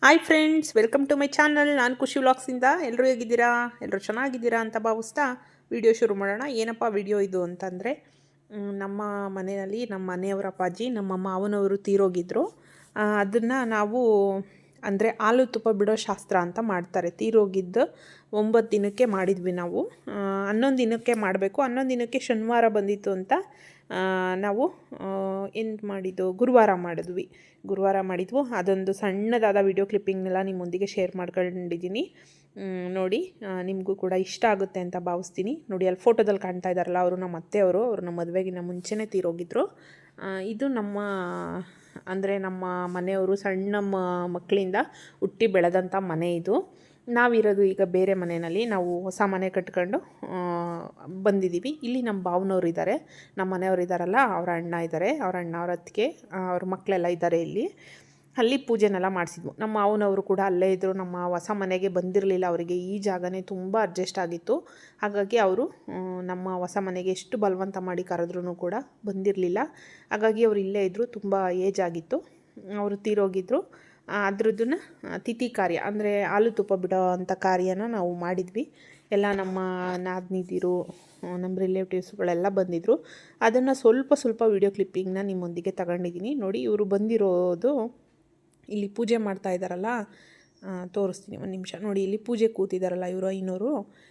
Hi friends, welcome to my channel. ನಾನು ಖುಷಿ ವ್ಲಾಗ್ಸಿಂದ. ಎಲ್ಲರೂ ಹೇಗಿದ್ದೀರಾ? ಎಲ್ಲರೂ ಚೆನ್ನಾಗಿದ್ದೀರಾ ಅಂತ ಭಾವಿಸ್ತಾ ವಿಡಿಯೋ ಶುರು ಮಾಡೋಣ. ಏನಪ್ಪ ವಿಡಿಯೋ ಇದು ಅಂತಂದರೆ, ನಮ್ಮ ಮನೆಯಲ್ಲಿ ನಮ್ಮ ಮನೆಯವರ ಅಪ್ಪಾಜಿ, ನಮ್ಮ ಮಾವನವರು ತೀರೋಗಿದ್ದರು. ಅದನ್ನು ನಾವು ಅಂದರೆ ಹಾಲು ತುಪ್ಪ ಬಿಡೋ ಶಾಸ್ತ್ರ ಅಂತ ಮಾಡ್ತಾರೆ. ತೀರೋಗಿದ್ದು 9 ದಿನಕ್ಕೆ ಮಾಡಿದ್ವಿ ನಾವು. 11 ದಿನಕ್ಕೆ ಮಾಡಬೇಕು. 11 ದಿನಕ್ಕೆ ಶನಿವಾರ ಬಂದಿತ್ತು ಅಂತ ನಾವು ಏನು ಮಾಡಿದ್ದು, ಗುರುವಾರ ಮಾಡಿದ್ವು. ಅದೊಂದು ಸಣ್ಣದಾದ ವಿಡಿಯೋ ಕ್ಲಿಪ್ಪಿಂಗ್ನೆಲ್ಲ ನಿಮ್ಮೊಂದಿಗೆ ಶೇರ್ ಮಾಡ್ಕೊಂಡಿದ್ದೀನಿ. ನೋಡಿ, ನಿಮಗೂ ಕೂಡ ಇಷ್ಟ ಆಗುತ್ತೆ ಅಂತ ಭಾವಿಸ್ತೀನಿ. ನೋಡಿ, ಅಲ್ಲಿ ಫೋಟೋದಲ್ಲಿ ಕಾಣ್ತಾ ಇದ್ದಾರಲ್ಲ, ಅವರು ನಮ್ಮ ಅತ್ತೆಯವರು. ಅವರು ನಮ್ಮ ಮದುವೆಗಿನ್ನ ಮುಂಚೆನೇ ತೀರೋಗಿದ್ರು. ಇದು ನಮ್ಮ ಮನೆಯವರು ಸಣ್ಣ ಮಕ್ಕಳಿಂದ ಹುಟ್ಟಿ ಬೆಳೆದಂಥ ಮನೆ ಇದು. ನಾವಿರೋದು ಈಗ ಬೇರೆ ಮನೆಯಲ್ಲಿ. ನಾವು ಹೊಸ ಮನೆ ಕಟ್ಕೊಂಡು ಬಂದಿದ್ದೀವಿ. ಇಲ್ಲಿ ನಮ್ಮ ಭಾವನವ್ರು ಇದ್ದಾರೆ, ನಮ್ಮ ಮನೆಯವರು ಇದ್ದಾರಲ್ಲ, ಅವರ ಅಣ್ಣ ಇದ್ದಾರೆ, ಅವರ ಅಣ್ಣ, ಅವ್ರ ಅತ್ತಿಗೆ, ಅವ್ರ ಮಕ್ಕಳೆಲ್ಲ ಇದ್ದಾರೆ ಇಲ್ಲಿ. ಅಲ್ಲಿ ಪೂಜೆನೆಲ್ಲ ಮಾಡಿಸಿದ್ವು. ನಮ್ಮ ಮಾವನವರು ಕೂಡ ಅಲ್ಲೇ ಇದ್ದರು. ನಮ್ಮ ಹೊಸ ಮನೆಗೆ ಬಂದಿರಲಿಲ್ಲ. ಅವರಿಗೆ ಈ ಜಾಗನೇ ತುಂಬ ಅಡ್ಜಸ್ಟ್ ಆಗಿತ್ತು. ಹಾಗಾಗಿ ಅವರು ನಮ್ಮ ಹೊಸ ಮನೆಗೆ ಎಷ್ಟು ಬಲವಂತ ಮಾಡಿ ಕರೆದ್ರೂ ಕೂಡ ಬಂದಿರಲಿಲ್ಲ. ಹಾಗಾಗಿ ಅವರು ಇಲ್ಲೇ ಇದ್ದರು. ತುಂಬ ಏಜ್ ಆಗಿತ್ತು, ಅವರು ತೀರೋಗಿದ್ದರು. ಅದ್ರದ್ದನ್ನು ತಿಥಿ ಕಾರ್ಯ ಅಂದರೆ ಹಾಲು ತುಪ್ಪ ಬಿಡೋ ಅಂಥ ಕಾರ್ಯನ ನಾವು ಮಾಡಿದ್ವಿ. ಎಲ್ಲ ನಮ್ಮ ನಾದಿನಿದಿರು, ನಮ್ಮ ರಿಲೇಟಿವ್ಸ್ಗಳೆಲ್ಲ ಬಂದಿದ್ದರು. ಅದನ್ನು ಸ್ವಲ್ಪ ವಿಡಿಯೋ ಕ್ಲಿಪ್ಪಿಂಗ್ನ ನಿಮ್ಮೊಂದಿಗೆ ತಗೊಂಡಿದ್ದೀನಿ. ನೋಡಿ, ಇವರು ಬಂದಿರೋದು ಇಲ್ಲಿ ಪೂಜೆ ಮಾಡ್ತಾ ಇದ್ದಾರಲ್ಲ, ತೋರಿಸ್ತೀನಿ ಒಂದು ನಿಮಿಷ. ನೋಡಿ, ಇಲ್ಲಿ ಪೂಜೆ ಕೂತಿದ್ದಾರಲ್ಲ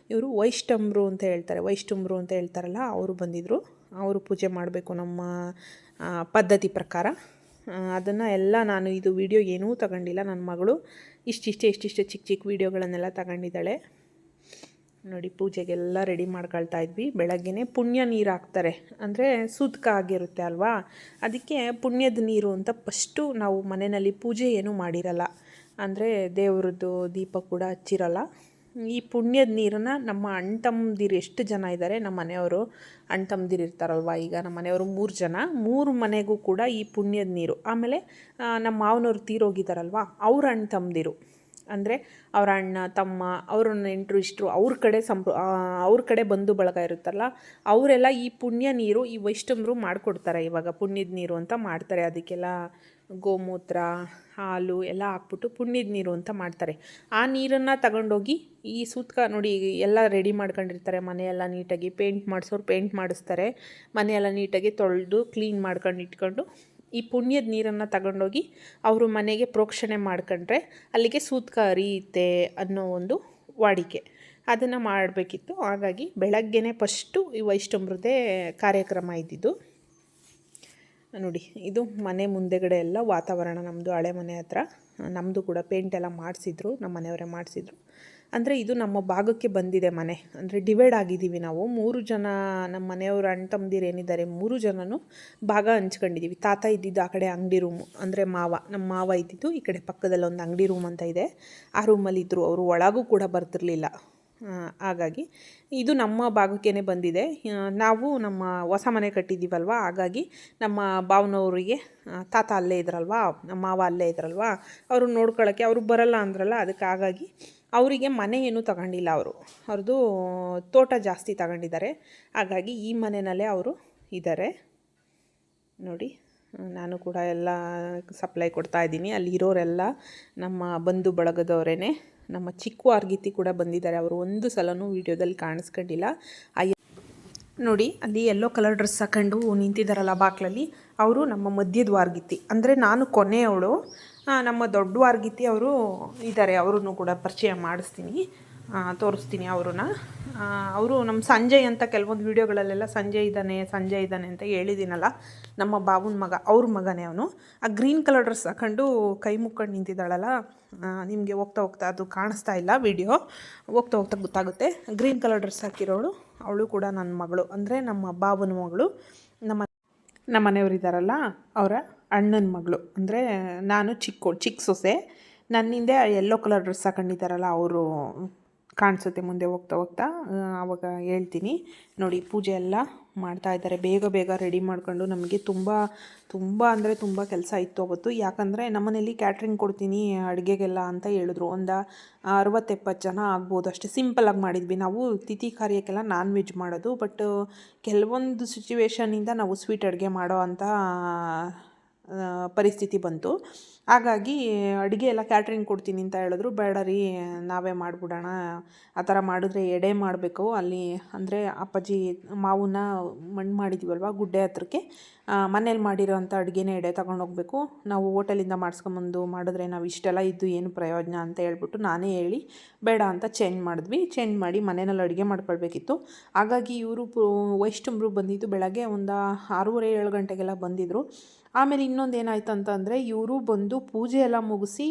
ಇವರು ವೈಷ್ಣವರು ಅಂತ ಹೇಳ್ತಾರಲ್ಲ, ಅವರು ಬಂದಿದ್ದರು. ಅವರು ಪೂಜೆ ಮಾಡಬೇಕು ನಮ್ಮ ಪದ್ಧತಿ ಪ್ರಕಾರ. ಅದನ್ನು ಎಲ್ಲ ನಾನು ಇದು ವಿಡಿಯೋ ಏನೂ ತಗೊಂಡಿಲ್ಲ. ನನ್ನ ಮಗಳು ಇಷ್ಟಿಷ್ಟೇ ಚಿಕ್ಕ ವಿಡಿಯೋಗಳನ್ನೆಲ್ಲ ತಗೊಂಡಿದ್ದಾಳೆ. ನೋಡಿ, ಪೂಜೆಗೆಲ್ಲ ರೆಡಿ ಮಾಡ್ಕೊಳ್ತಾ ಇದ್ವಿ. ಬೆಳಗ್ಗೆನೇ ಪುಣ್ಯ ನೀರು ಹಾಕ್ತಾರೆ, ಅಂದರೆ ಸೂತಕ ಆಗಿರುತ್ತೆ ಅಲ್ವಾ, ಅದಕ್ಕೆ ಪುಣ್ಯದ ನೀರು ಅಂತ ಫಸ್ಟು ನಾವು ಮನೆಯಲ್ಲಿ ಪೂಜೆ ಏನೂ ಮಾಡಿರಲ್ಲ, ಅಂದರೆ ದೇವ್ರದ್ದು ದೀಪ ಕೂಡ ಹಚ್ಚಿರಲ್ಲ. ಈ ಪುಣ್ಯದ ನೀರನ್ನು ನಮ್ಮ ಅಣ್ಣ ತಮ್ಮದಿರು ಎಷ್ಟು ಜನ ಇದ್ದಾರೆ, ನಮ್ಮ ಮನೆಯವರು ಅಣ್ಣ ತಮ್ಮದಿರು ಇರ್ತಾರಲ್ವ, ಈಗ ನಮ್ಮ ಮನೆಯವರು 3 ಜನ, 3 ಮನೆಗೂ ಕೂಡ ಈ ಪುಣ್ಯದ ನೀರು. ಆಮೇಲೆ ನಮ್ಮ ಮಾವನವ್ರು ತೀರೋಗಿದ್ದಾರಲ್ವ, ಅವ್ರ ಅಣ್ಣ ತಮ್ಮದಿರು, ಅಂದರೆ ಅವರ ಅಣ್ಣ ತಮ್ಮ, ಅವ್ರ ನೆಂಟರು ಇಷ್ಟರು, ಅವ್ರ ಕಡೆ ಬಂಧು ಬಳಗ ಇರುತ್ತಲ್ಲ, ಅವರೆಲ್ಲ ಈ ಪುಣ್ಯ ನೀರು ಈ ವೈಷ್ಣವರು ಮಾಡಿಕೊಡ್ತಾರೆ. ಇವಾಗ ಪುಣ್ಯದ ನೀರು ಅಂತ ಮಾಡ್ತಾರೆ. ಅದಕ್ಕೆಲ್ಲ ಗೋಮೂತ್ರ, ಹಾಲು ಎಲ್ಲ ಹಾಕ್ಬಿಟ್ಟು ಪುಣ್ಯದ ನೀರು ಅಂತ ಮಾಡ್ತಾರೆ. ಆ ನೀರನ್ನು ತಗೊಂಡೋಗಿ ಈ ಸೂತಕ ನೋಡಿ ಎಲ್ಲ ರೆಡಿ ಮಾಡ್ಕೊಂಡಿರ್ತಾರೆ. ಮನೆಯೆಲ್ಲ ನೀಟಾಗಿ ಪೇಂಟ್ ಮಾಡಿಸ್ತಾರೆ. ಮನೆಯೆಲ್ಲ ನೀಟಾಗಿ ತೊಳೆದು ಕ್ಲೀನ್ ಮಾಡ್ಕೊಂಡು ಇಟ್ಕೊಂಡು ಈ ಪುಣ್ಯದ ನೀರನ್ನು ತಗೊಂಡೋಗಿ ಅವರು ಮನೆಗೆ ಪ್ರೋಕ್ಷಣೆ ಮಾಡ್ಕೊಂಡ್ರೆ ಅಲ್ಲಿಗೆ ಸೂತಕ ಹರಿಯುತ್ತೆ ಅನ್ನೋ ಒಂದು ವಾಡಿಕೆ. ಅದನ್ನು ಮಾಡಬೇಕಿತ್ತು. ಹಾಗಾಗಿ ಬೆಳಗ್ಗೆನೇ ಫಸ್ಟು ಈ ವೈಷ್ಣವ್ರದ್ದೇ ಕಾರ್ಯಕ್ರಮ ಇದ್ದಿದ್ದು. ನೋಡಿ, ಇದು ಮನೆ ಮುಂದೆಗಡೆ ಎಲ್ಲ ವಾತಾವರಣ. ನಮ್ಮದು ಹಳೆ ಮನೆ ಹತ್ರ ನಮ್ಮದು ಕೂಡ ಪೇಂಟೆಲ್ಲ ಮಾಡಿಸಿದ್ರು, ನಮ್ಮ ಮನೆಯವರೇ ಮಾಡಿಸಿದ್ರು. ಅಂದರೆ ಇದು ನಮ್ಮ ಭಾಗಕ್ಕೆ ಬಂದಿದೆ ಮನೆ, ಅಂದರೆ ಡಿವೈಡ್ ಆಗಿದ್ದೀವಿ ನಾವು 3 ಜನ. ನಮ್ಮ ಮನೆಯವರು ಅಣ್ಣ ತಮ್ಮದಿರು ಏನಿದ್ದಾರೆ 3 ಜನನೂ ಭಾಗ ಹಂಚ್ಕೊಂಡಿದ್ದೀವಿ. ತಾತ ಇದ್ದಿದ್ದು ಆ ಕಡೆ ಅಂಗಡಿ ರೂಮು, ಅಂದರೆ ನಮ್ಮ ಮಾವ ಇದ್ದಿದ್ದು ಈ ಕಡೆ ಪಕ್ಕದಲ್ಲಿ ಒಂದು ಅಂಗಡಿ ರೂಮ್ ಅಂತ ಇದೆ, ಆ ರೂಮಲ್ಲಿ ಇದ್ದರು. ಅವರು ಒಳಗೂ ಕೂಡ ಬರ್ತಿರಲಿಲ್ಲ. ಹಾಗಾಗಿ ಇದು ನಮ್ಮ ಭಾಗಕ್ಕೇ ಬಂದಿದೆ. ನಾವು ನಮ್ಮ ಹೊಸ ಮನೆ ಕಟ್ಟಿದ್ದೀವಲ್ವ, ಹಾಗಾಗಿ ನಮ್ಮ ಭಾವನವರಿಗೆ ತಾತ ಅಲ್ಲೇ ಇದ್ರಲ್ವ, ನಮ್ಮ ಮಾವ ಅಲ್ಲೇ ಇದ್ರಲ್ವ, ಅವರು ನೋಡ್ಕೊಳ್ಳೋಕ್ಕೆ ಅವರು ಬರಲ್ಲ ಅಂದ್ರಲ್ಲ, ಅದಕ್ಕೆ ಹಾಗಾಗಿ ಅವರಿಗೆ ಮನೆ ಏನೂ ತಗೊಂಡಿಲ್ಲ. ಅವ್ರದ್ದು ತೋಟ ಜಾಸ್ತಿ ತಗೊಂಡಿದ್ದಾರೆ. ಹಾಗಾಗಿ ಈ ಮನೆಯಲ್ಲೇ ಅವರು ಇದ್ದಾರೆ. ನೋಡಿ, ನಾನು ಕೂಡ ಎಲ್ಲ ಸಪ್ಲೈ ಕೊಡ್ತಾಯಿದ್ದೀನಿ. ಅಲ್ಲಿ ಇರೋರೆಲ್ಲ ನಮ್ಮ ಬಂಧು ಬಳಗದವರೇ. ನಮ್ಮ ಚಿಕ್ಕ ವಾರ್ಗಿತಿ ಕೂಡ ಬಂದಿದ್ದಾರೆ. ಅವರು ಒಂದು ಸಲನೂ ವೀಡಿಯೋದಲ್ಲಿ ಕಾಣಿಸ್ಕೊಂಡಿಲ್ಲ. ನೋಡಿ, ಅಲ್ಲಿ ಯೆಲ್ಲೋ ಕಲರ್ ಡ್ರೆಸ್ ಹಾಕೊಂಡು ನಿಂತಿದ್ದಾರಲ್ಲ ಬಾಕ್ಲಲ್ಲಿ, ಅವರು ನಮ್ಮ ಮಧ್ಯದ ವಾರ್ಗಿತಿ, ಅಂದರೆ ನಾನು ಕೊನೆಯವಳು. ನಮ್ಮ ದೊಡ್ಡ ವಾರ್ಗಿತಿ ಅವರು ಇದ್ದಾರೆ, ಅವ್ರನ್ನೂ ಕೂಡ ಪರಿಚಯ ಮಾಡಿಸ್ತೀನಿ, ತೋರಿಸ್ತೀನಿ ಅವ್ರನ್ನ. ಅವರು ನಮ್ಮ ಸಂಜಯ್ ಅಂತ ಕೆಲವೊಂದು ವೀಡಿಯೋಗಳಲ್ಲೆಲ್ಲ ಸಂಜಯ್ ಇದ್ದಾನೆ ಅಂತ ಹೇಳಿದ್ದೀನಲ್ಲ, ನಮ್ಮ ಬಾಬುನ ಮಗ, ಅವ್ರ ಮಗನೇ ಅವನು. ಆ ಗ್ರೀನ್ ಕಲರ್ ಡ್ರೆಸ್ ಹಾಕೊಂಡು ಕೈ ಮುಕ್ಕೊಂಡು ನಿಂತಿದ್ದಾಳಲ್ಲ, ನಿಮಗೆ ಹೋಗ್ತಾ ಅದು ಕಾಣಿಸ್ತಾ ಇಲ್ಲ ವಿಡಿಯೋ, ಹೋಗ್ತಾ ಗೊತ್ತಾಗುತ್ತೆ. ಗ್ರೀನ್ ಕಲರ್ ಡ್ರೆಸ್ ಹಾಕಿರೋಳು ಅವಳು ಕೂಡ ನನ್ನ ಮಗಳು, ಅಂದರೆ ನಮ್ಮ ಬಾಬುನ ಮಗಳು. ನಮ್ಮ ಮನೆಯವರಿದ್ದಾರಲ್ಲ, ಅವರ ಅಣ್ಣನ ಮಗಳು, ಅಂದರೆ ನಾನು ಚಿಕ್ಕ ಸೊಸೆ. ನನ್ನಿಂದೆ ಯೆಲ್ಲೋ ಕಲರ್ ಡ್ರೆಸ್ ಹಾಕೊಂಡಿದ್ದಾರಲ್ಲ ಅವರು ಕಾಣಿಸುತ್ತೆ ಮುಂದೆ ಹೋಗ್ತಾ ಆವಾಗ ಹೇಳ್ತೀನಿ. ನೋಡಿ, ಪೂಜೆ ಎಲ್ಲ ಮಾಡ್ತಾಯಿದ್ದಾರೆ. ಬೇಗ ರೆಡಿ ಮಾಡ್ಕೊಂಡು. ನಮಗೆ ತುಂಬ ಕೆಲಸ ಇತ್ತು ಅವತ್ತು. ಯಾಕಂದರೆ ನಮ್ಮನೇಲಿ ಕ್ಯಾಟ್ರಿಂಗ್ ಕೊಡ್ತೀನಿ ಅಡುಗೆಗೆಲ್ಲ ಅಂತ ಹೇಳಿದ್ರು. ಒಂದು 60-70 ಜನ ಆಗ್ಬೋದು, ಅಷ್ಟೇ ಸಿಂಪಲ್ಲಾಗಿ ಮಾಡಿದ್ವಿ ನಾವು. ತಿಥಿ ಕಾರ್ಯಕ್ಕೆಲ್ಲ ನಾನ್ ವೆಜ್ ಮಾಡೋದು, ಬಟ್ ಕೆಲವೊಂದು ಸಿಚುವೇಶನಿಂದ ನಾವು ಸ್ವೀಟ್ ಅಡುಗೆ ಮಾಡೋ ಅಂಥ ಪರಿಸ್ಥಿತಿ ಬಂತು. ಹಾಗಾಗಿ ಅಡುಗೆ ಎಲ್ಲ ಕ್ಯಾಟ್ರಿಂಗ್ ಕೊಡ್ತೀನಿ ಅಂತ ಹೇಳಿದ್ರು. ಬೇಡ ರೀ, ನಾವೇ ಮಾಡಿಬಿಡೋಣ, ಆ ಥರ ಮಾಡಿದ್ರೆ ಎಡೆ ಮಾಡಬೇಕು ಅಲ್ಲಿ, ಅಂದರೆ ಅಪ್ಪಾಜಿ ಮಾವನ್ನ ಮಣ್ಣು ಮಾಡಿದ್ದೀವಲ್ವ ಗುಡ್ಡೆ ಹತ್ರಕ್ಕೆ, ಮನೇಲಿ ಮಾಡಿರೋ ಅಂಥ ಅಡುಗೆನೇ ಎಡೆ ತೊಗೊಂಡೋಗ್ಬೇಕು, ನಾವು ಹೋಟೆಲಿಂದ ಮಾಡಿಸ್ಕೊಂಬಂದು ಮಾಡಿದ್ರೆ ನಾವು ಇಷ್ಟೆಲ್ಲ ಇದ್ದು ಏನು ಪ್ರಯೋಜನ ಅಂತ ಹೇಳ್ಬಿಟ್ಟು ನಾನೇ ಹೇಳಿ ಬೇಡ ಅಂತ ಚೇಂಜ್ ಮಾಡಿದ್ವಿ. ಚೇಂಜ್ ಮಾಡಿ ಮನೆಯಲ್ಲಿ ಅಡುಗೆ ಮಾಡ್ಕೊಳ್ಬೇಕಿತ್ತು. ಹಾಗಾಗಿ ಇವರು ವೈಷ್ಣವರು ಬಂದಿದ್ದು ಬೆಳಗ್ಗೆ ಒಂದು 6:30-7 ಗಂಟೆಗೆಲ್ಲ ಬಂದಿದ್ದರು. ಆಮೇಲೆ ಇನ್ನೊಂದು ಏನಾಯ್ತು ಅಂತಂದರೆ, ಇವರು ಬಂದು ಪೂಜೆ ಎಲ್ಲ ಮುಗಿಸಿ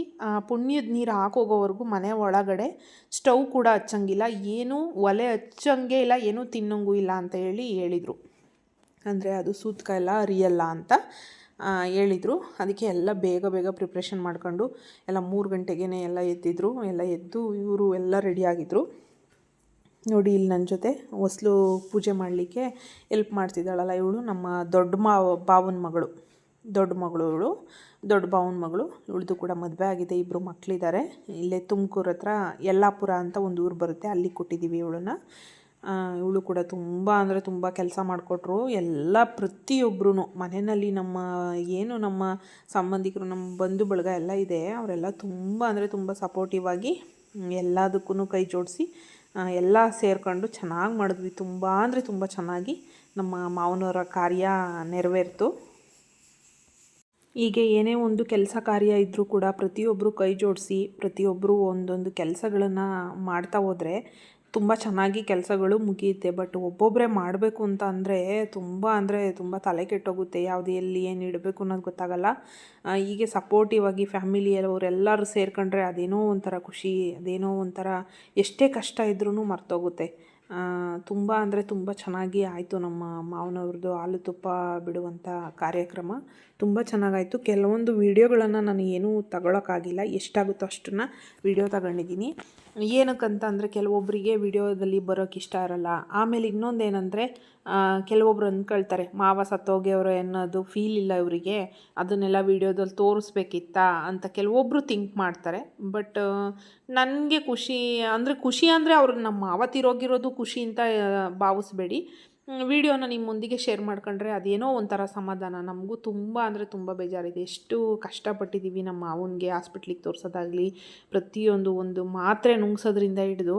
ಪುಣ್ಯದ ನೀರು ಹಾಕೋಗೋವರೆಗೂ ಮನೆ ಒಳಗಡೆ ಸ್ಟವ್ ಕೂಡ ಹಚ್ಚಂಗಿಲ್ಲ, ಏನೂ ಒಲೆ ಹಚ್ಚಂಗೆ ಇಲ್ಲ, ಏನೂ ತಿನ್ನೋಂಗೂ ಇಲ್ಲ ಅಂತ ಹೇಳಿದರು. ಅಂದರೆ ಅದು ಸೂತಕ ಎಲ್ಲ ಅರಿಯಲ್ಲ ಅಂತ ಹೇಳಿದರು. ಅದಕ್ಕೆ ಎಲ್ಲ ಬೇಗ ಬೇಗ ಪ್ರಿಪ್ರೇಷನ್ ಮಾಡ್ಕೊಂಡು ಎಲ್ಲ 3 ಗಂಟೆಗೇ ಎಲ್ಲ ಎದ್ದಿದ್ರು. ಎಲ್ಲ ಎದ್ದು ಇವರು ಎಲ್ಲ ರೆಡಿಯಾಗಿದ್ದರು. ನೋಡಿ, ಇಲ್ಲಿ ನನ್ನ ಜೊತೆ ಹೊಸ್ಲು ಪೂಜೆ ಮಾಡಲಿಕ್ಕೆ ಎಲ್ಪ್ ಮಾಡ್ತಿದ್ದಾಳಲ್ಲ ಇವಳು ನಮ್ಮ ಬಾವನ ಮಗಳು, ದೊಡ್ಡ ಮಗಳು ಇವಳು, ದೊಡ್ಡ ಬಾವನ ಮಗಳು. ಇವಳದು ಕೂಡ ಮದುವೆ ಆಗಿದೆ, 2 ಮಕ್ಕಳಿದ್ದಾರೆ. ಇಲ್ಲೇ ತುಮಕೂರು ಹತ್ರ ಯಲ್ಲಾಪುರ ಅಂತ ಒಂದು ಊರು ಬರುತ್ತೆ, ಅಲ್ಲಿ ಕೊಟ್ಟಿದ್ದೀವಿ ಇವಳನ್ನ. ಇವಳು ಕೂಡ ತುಂಬ ಅಂದರೆ ತುಂಬ ಕೆಲಸ ಮಾಡಿಕೊಟ್ರು. ಎಲ್ಲ ಪ್ರತಿಯೊಬ್ಬರೂ ಮನೆಯಲ್ಲಿ ನಮ್ಮ ಸಂಬಂಧಿಕರು, ನಮ್ಮ ಬಂಧು ಬಳಗ ಎಲ್ಲ ಇದೆ, ಅವರೆಲ್ಲ ತುಂಬ ಅಂದರೆ ತುಂಬ ಸಪೋರ್ಟಿವ್ ಆಗಿ ಎಲ್ಲದಕ್ಕೂ ಕೈ ಜೋಡಿಸಿ ಎಲ್ಲ ಸೇರ್ಕೊಂಡು ಚೆನ್ನಾಗಿ ಮಾಡಿದ್ವಿ. ತುಂಬ ಅಂದರೆ ತುಂಬ ಚೆನ್ನಾಗಿ ನಮ್ಮ ಮಾವನವರ ಕಾರ್ಯ ನೆರವೇರಿತು. ಹೀಗೆ ಏನೇ ಒಂದು ಕೆಲಸ ಕಾರ್ಯ ಇದ್ದರೂ ಕೂಡ ಪ್ರತಿಯೊಬ್ಬರು ಕೈ ಜೋಡಿಸಿ ಪ್ರತಿಯೊಬ್ಬರು ಒಂದೊಂದು ಕೆಲಸಗಳನ್ನು ಮಾಡ್ತಾ ಹೋದರೆ ತುಂಬ ಚೆನ್ನಾಗಿ ಕೆಲಸಗಳು ಮುಗಿಯುತ್ತೆ. ಬಟ್ ಒಬ್ಬೊಬ್ಬರೇ ಮಾಡಬೇಕು ಅಂತ ಅಂದರೆ ತುಂಬ ತಲೆ ಕೆಟ್ಟೋಗುತ್ತೆ. ಯಾವುದು ಎಲ್ಲಿ ಏನು ಇಡಬೇಕು ಅನ್ನೋದು ಗೊತ್ತಾಗಲ್ಲ. ಹೀಗೆ ಸಪೋರ್ಟಿವ್ ಆಗಿ ಫ್ಯಾಮಿಲಿಯವರೆಲ್ಲರೂ ಸೇರ್ಕೊಂಡ್ರೆ ಅದೇನೋ ಒಂಥರ ಖುಷಿ, ಅದೇನೋ ಒಂಥರ ಎಷ್ಟೇ ಕಷ್ಟ ಇದ್ರೂ ಮರ್ತೋಗುತ್ತೆ. ತುಂಬ ಅಂದರೆ ತುಂಬ ಚೆನ್ನಾಗಿ ಆಯಿತು ನಮ್ಮ ಮಾವನವ್ರದ್ದು ಹಾಲು ತುಪ್ಪ ಬಿಡುವಂಥ ಕಾರ್ಯಕ್ರಮ. ತುಂಬ ಚೆನ್ನಾಗಾಯಿತು. ಕೆಲವೊಂದು ವೀಡಿಯೋಗಳನ್ನು ನಾನು ಏನೂ ತಗೊಳಕ್ಕಾಗಿಲ್ಲ, ಎಷ್ಟಾಗುತ್ತೋ ಅಷ್ಟನ್ನು ವೀಡಿಯೋ ತಗೊಂಡಿದ್ದೀನಿ. ಏನಕ್ಕಂತ ಅಂದರೆ ಕೆಲವೊಬ್ಬರಿಗೆ ವೀಡಿಯೋದಲ್ಲಿ ಬರೋಕ್ಕೆ ಇಷ್ಟ ಇರಲ್ಲ. ಆಮೇಲೆ ಇನ್ನೊಂದೇನೆಂದರೆ, ಕೆಲವೊಬ್ರು ಅಂದ್ಕೊಳ್ತಾರೆ ಮಾವ ಸತ್ತೋಗ್ಯವ್ರು ಅನ್ನೋದು ಫೀಲ್ ಇಲ್ಲ ಇವರಿಗೆ, ಅದನ್ನೆಲ್ಲ ವೀಡಿಯೋದಲ್ಲಿ ತೋರಿಸ್ಬೇಕಿತ್ತಾ ಅಂತ ಕೆಲವೊಬ್ಬರು ಥಿಂಕ್ ಮಾಡ್ತಾರೆ. ಬಟ್ ನನಗೆ ಖುಷಿ ಅಂದರೆ ಅವ್ರು ನಮ್ಮ ಮಾವ ತೀರೋಗಿರೋದು ಖುಷಿ ಅಂತ ಭಾವಿಸ್ಬೇಡಿ. ವೀಡಿಯೋನ ನಿಮ್ಮೊಂದಿಗೆ ಶೇರ್ ಮಾಡ್ಕೊಂಡ್ರೆ ಅದೇನೋ ಒಂಥರ ಸಮಾಧಾನ. ನಮಗೂ ತುಂಬ ಅಂದರೆ ತುಂಬ ಬೇಜಾರಿದೆ. ಎಷ್ಟು ಕಷ್ಟಪಟ್ಟಿದ್ದೀವಿ ನಮ್ಮ ಮಾವನಿಗೆ ಹಾಸ್ಪಿಟ್ಲಿಗೆ ತೋರಿಸೋದಾಗಲಿ, ಒಂದು ಮಾತ್ರೆ ನುಂಗ್ಸೋದ್ರಿಂದ ಹಿಡಿದು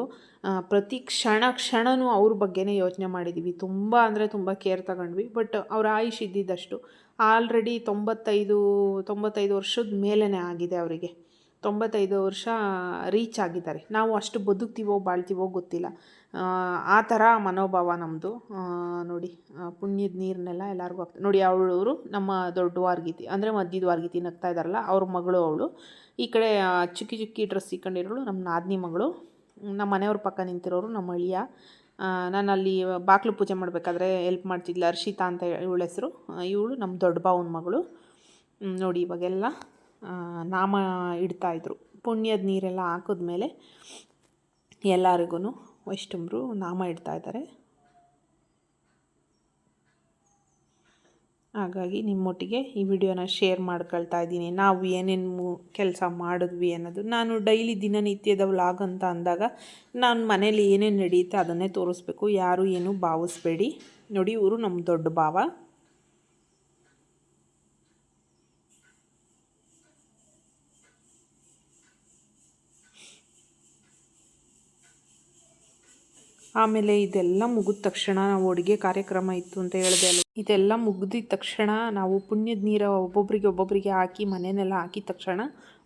ಪ್ರತಿ ಕ್ಷಣವೂ ಅವ್ರ ಬಗ್ಗೆನೇ ಯೋಚನೆ ಮಾಡಿದ್ದೀವಿ. ತುಂಬ ಅಂದರೆ ತುಂಬ ಕೇರ್ ತಗೊಂಡ್ವಿ. ಬಟ್ ಅವ್ರ ಆಯುಷ್ ಇದ್ದಿದ್ದಷ್ಟು. ಆಲ್ರೆಡಿ 95 ವರ್ಷದ ಮೇಲೇ ಆಗಿದೆ ಅವರಿಗೆ. 95 ವರ್ಷ ರೀಚ್ ಆಗಿದ್ದಾರೆ. ನಾವು ಅಷ್ಟು ಬದುಕ್ತೀವೋ ಬಾಳ್ತೀವೋ ಗೊತ್ತಿಲ್ಲ. ಆ ಥರ ಮನೋಭಾವ ನಮ್ಮದು. ನೋಡಿ, ಪುಣ್ಯದ ನೀರನ್ನೆಲ್ಲ ಎಲ್ಲರಿಗೂ ಹಾಕ್ತಾರೆ. ನೋಡಿ, ಅವರು ನಮ್ಮ ದೊಡ್ಡ ವಾರ್ಗಿತಿ, ಅಂದರೆ ಮಧ್ಯದ ವಾರ್ಗಿತಿ ನಗ್ತಾ ಇದ್ದಾರಲ್ಲ, ಅವ್ರ ಮಗಳು ಅವಳು. ಈ ಕಡೆ ಚುಕ್ಕಿ ಡ್ರೆಸ್ ಇಕ್ಕೊಂಡಿರೋಳು ನಮ್ಮ ನಾದಿನಿ ಮಗಳು. ನಮ್ಮ ಮನೆಯವ್ರ ಪಕ್ಕ ನಿಂತಿರೋರು ನಮ್ಮ ಅಳಿಯ. ನಾನು ಅಲ್ಲಿ ಬಾಗಿಲು ಪೂಜೆ ಮಾಡಬೇಕಾದ್ರೆ ಹೆಲ್ಪ್ ಮಾಡ್ತಿದ್ಲ ಹರ್ಷಿತಾ ಅಂತ ಇವಳ ಹೆಸರು. ಇವಳು ನಮ್ಮ ದೊಡ್ಡ ಬಾವನ ಮಗಳು. ನೋಡಿ, ಇವಾಗೆಲ್ಲ ನಾಮ ಇಡ್ತಾಯಿದ್ರು. ಪುಣ್ಯದ ನೀರೆಲ್ಲ ಹಾಕಿದ್ಮೇಲೆ ಎಲ್ಲರಿಗೂ ವೈಷ್ಣವರು ನಾಮ ಇಡ್ತಾಯಿದ್ದಾರೆ. ಹಾಗಾಗಿ ನಿಮ್ಮೊಟ್ಟಿಗೆ ಈ ವಿಡಿಯೋನ ಶೇರ್ ಮಾಡ್ಕೊಳ್ತಾ ಇದ್ದೀನಿ. ನಾವು ಏನೇನು ಕೆಲಸ ಮಾಡಿದ್ವಿ ಅನ್ನೋದು. ನಾನು ಡೈಲಿ ದಿನನಿತ್ಯದ ವ್ಲಾಗ್ ಅಂತ ಅಂದಾಗ ನಾನು ಮನೇಲಿ ಏನೇನು ನಡೆಯುತ್ತೆ ಅದನ್ನೇ ತೋರಿಸ್ಬೇಕು, ಯಾರು ಏನು ಭಾವಿಸ್ಬೇಡಿ. ನೋಡಿ, ಇವರು ನಮ್ಮ ದೊಡ್ಡ ಭಾವ. ಆಮೇಲೆ ಇದೆಲ್ಲ ಮುಗಿದ ತಕ್ಷಣ ನಾವು ಅಡುಗೆ ಕಾರ್ಯಕ್ರಮ ಇತ್ತು ಅಂತ ಹೇಳಿದೆ ಅಲ್ಲ, ಇದೆಲ್ಲ ಮುಗಿದಿದ ತಕ್ಷಣ ನಾವು ಪುಣ್ಯದ ನೀರು ಒಬ್ಬೊಬ್ಬರಿಗೆ ಹಾಕಿ ಮನೆಯನ್ನೆಲ್ಲ ಹಾಕಿದ ತಕ್ಷಣ